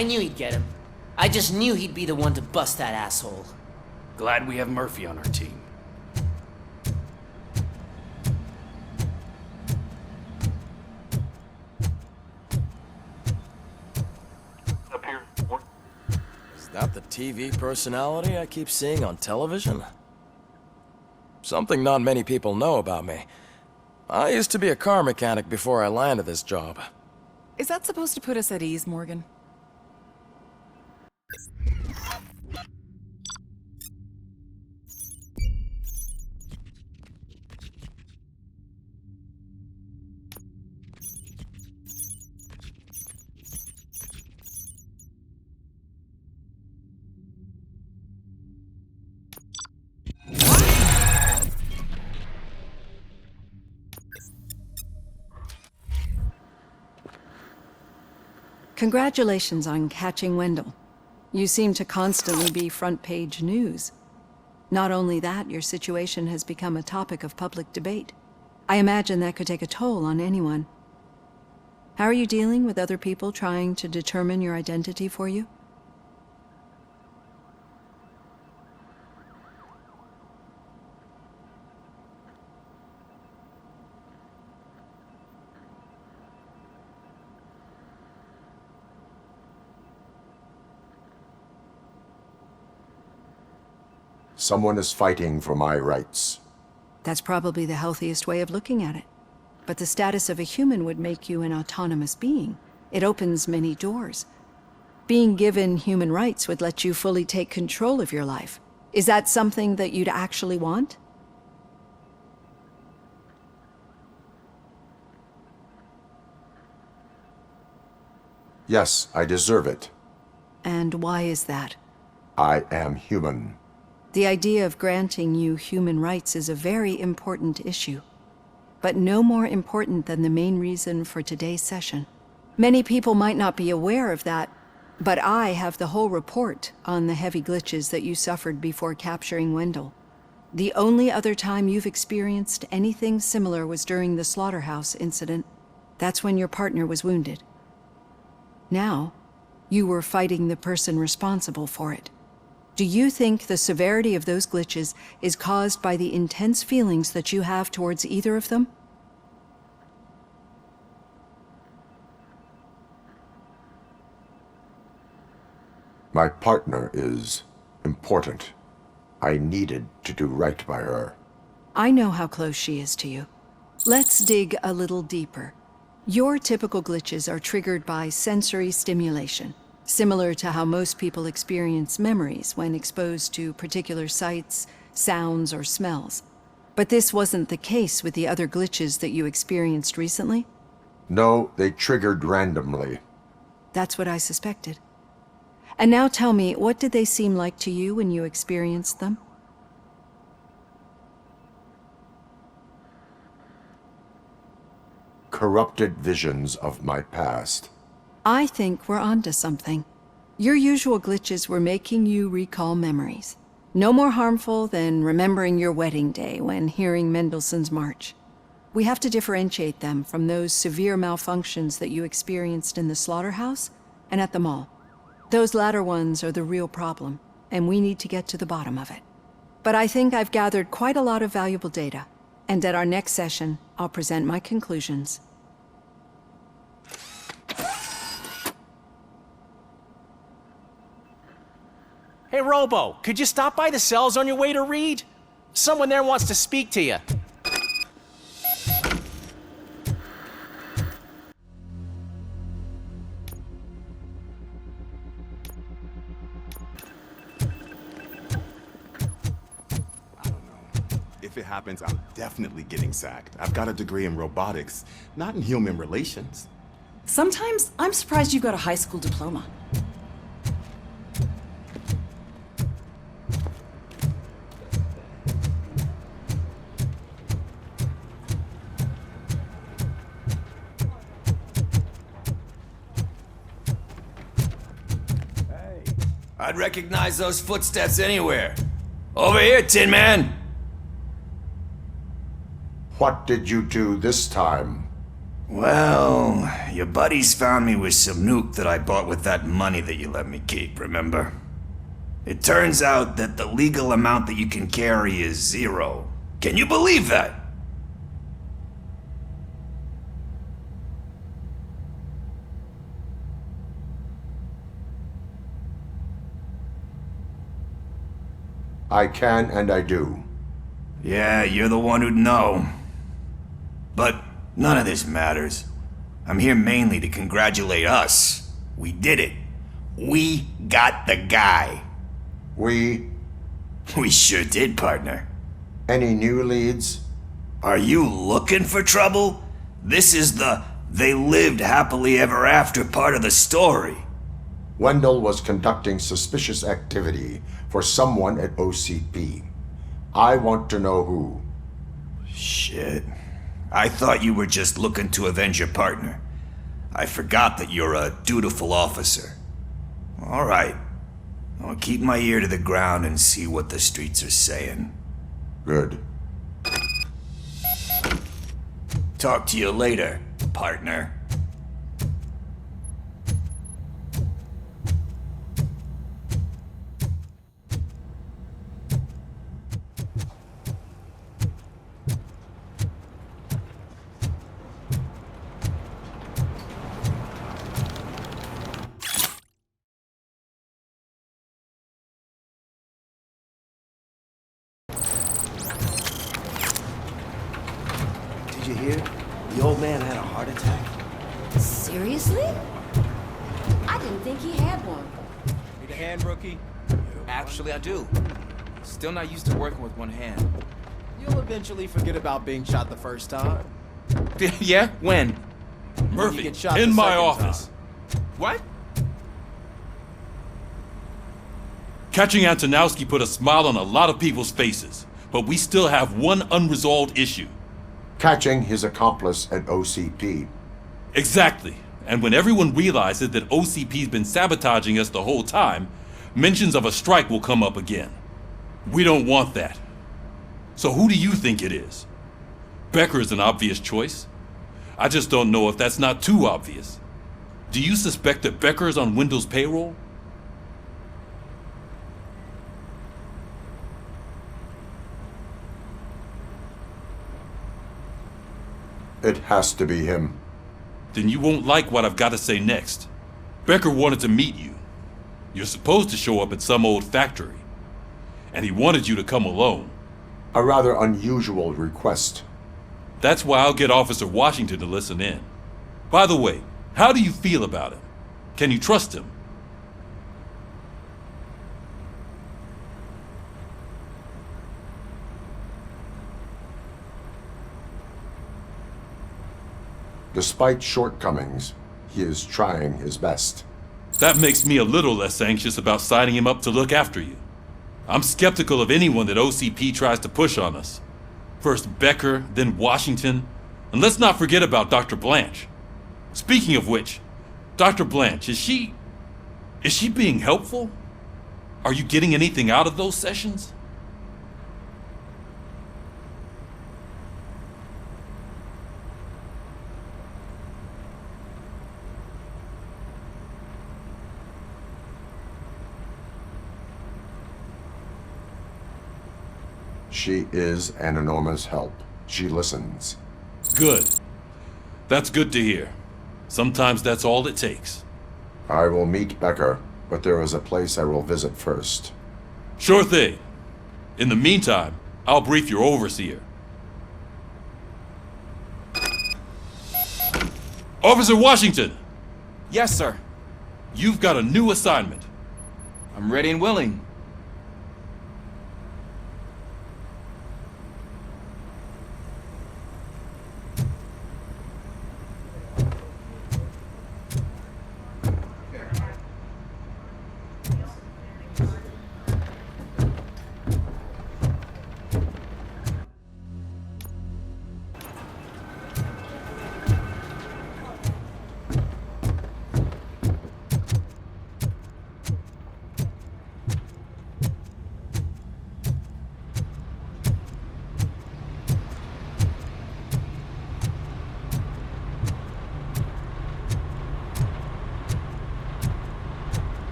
I knew he'd get him. I just knew he'd be the one to bust that asshole. Glad we have Murphy on our team. Up here. Is that the TV personality I keep seeing on television? Something not many people know about me. I used to be a car mechanic before I landed this job. Is that supposed to put us at ease, Morgan? Congratulations on catching Wendell. You seem to constantly be front-page news. Not only that, your situation has become a topic of public debate. I imagine that could take a toll on anyone. How are you dealing with other people trying to determine your identity for you? Someone is fighting for my rights. That's probably the healthiest way of looking at it. But the status of a human would make you an autonomous being. It opens many doors. Being given human rights would let you fully take control of your life. Is that something that you'd actually want? Yes, I deserve it. And why is that? I am human. The idea of granting you human rights is a very important issue, but no more important than the main reason for today's session. Many people might not be aware of that, but I have the whole report on the heavy glitches that you suffered before capturing Wendell. The only other time you've experienced anything similar was during the slaughterhouse incident. That's when your partner was wounded. Now, you were fighting the person responsible for it. Do you think the severity of those glitches is caused by the intense feelings that you have towards either of them? My partner is important. I needed to do right by her. I know how close she is to you. Let's dig a little deeper. Your typical glitches are triggered by sensory stimulation, similar to how most people experience memories when exposed to particular sights, sounds, or smells. But this wasn't the case with the other glitches that you experienced recently? No, they triggered randomly. That's what I suspected. And now tell me, what did they seem like to you when you experienced them? Corrupted visions of my past. I think we're onto something. Your usual glitches were making you recall memories. No more harmful than remembering your wedding day when hearing Mendelssohn's March. We have to differentiate them from those severe malfunctions that you experienced in the slaughterhouse and at the mall. Those latter ones are the real problem, and we need to get to the bottom of it. But I think I've gathered quite a lot of valuable data, and at our next session, I'll present my conclusions. Hey, Robo, could you stop by the cells on your way to Reed? Someone there wants to speak to you. If it happens, I'm definitely getting sacked. I've got a degree in robotics, not in human relations. Sometimes I'm surprised you got a high school diploma. I'd recognize those footsteps anywhere. Over here, Tin Man! What did you do this time? Well, your buddies found me with some nuke that I bought with that money that you let me keep, remember? It turns out that the legal amount that you can carry is 0. Can you believe that? I can and I do. Yeah, you're the one who'd know. But none of this matters. I'm here mainly to congratulate us. We did it. We got the guy. We... We sure did, partner. Any new leads? Are you looking for trouble? This is the they lived happily ever after part of the story. Wendell was conducting suspicious activity for someone at OCP. I want to know who. Shit. I thought you were just looking to avenge your partner. I forgot that you're a dutiful officer. All right. I'll keep my ear to the ground and see what the streets are saying. Good. Talk to you later, partner. Did you hear? The old man had a heart attack. Seriously? I didn't think he had one. Need a hand, rookie? Actually, I do. Still not used to working with one hand. You'll eventually forget about being shot the first time. Yeah? When? When you Murphy, get shot in the my second office. time. What? Catching Antonowski put a smile on a lot of people's faces, but we still have one unresolved issue. Catching his accomplice at OCP. Exactly. And when everyone realizes that OCP's been sabotaging us the whole time, mentions of a strike will come up again. We don't want that. So who do you think it is? Becker is an obvious choice. I just don't know if that's not too obvious. Do you suspect that Becker is on Wendell's payroll? It has to be him. Then you won't like what I've got to say next. Becker wanted to meet you. You're supposed to show up at some old factory. And he wanted you to come alone. A rather unusual request. That's why I'll get Officer Washington to listen in. By the way, how do you feel about him? Can you trust him? Despite shortcomings, he is trying his best. That makes me a little less anxious about signing him up to look after you. I'm skeptical of anyone that OCP tries to push on us. First Becker, then Washington, and let's not forget about Dr. Blanche. Speaking of which, Dr. Blanche, is she being helpful? Are you getting anything out of those sessions? She is an enormous help. She listens. Good. That's good to hear. Sometimes that's all it takes. I will meet Becker, but there is a place I will visit first. Sure thing. In the meantime, I'll brief your overseer. Officer Washington! Yes, sir. You've got a new assignment. I'm ready and willing.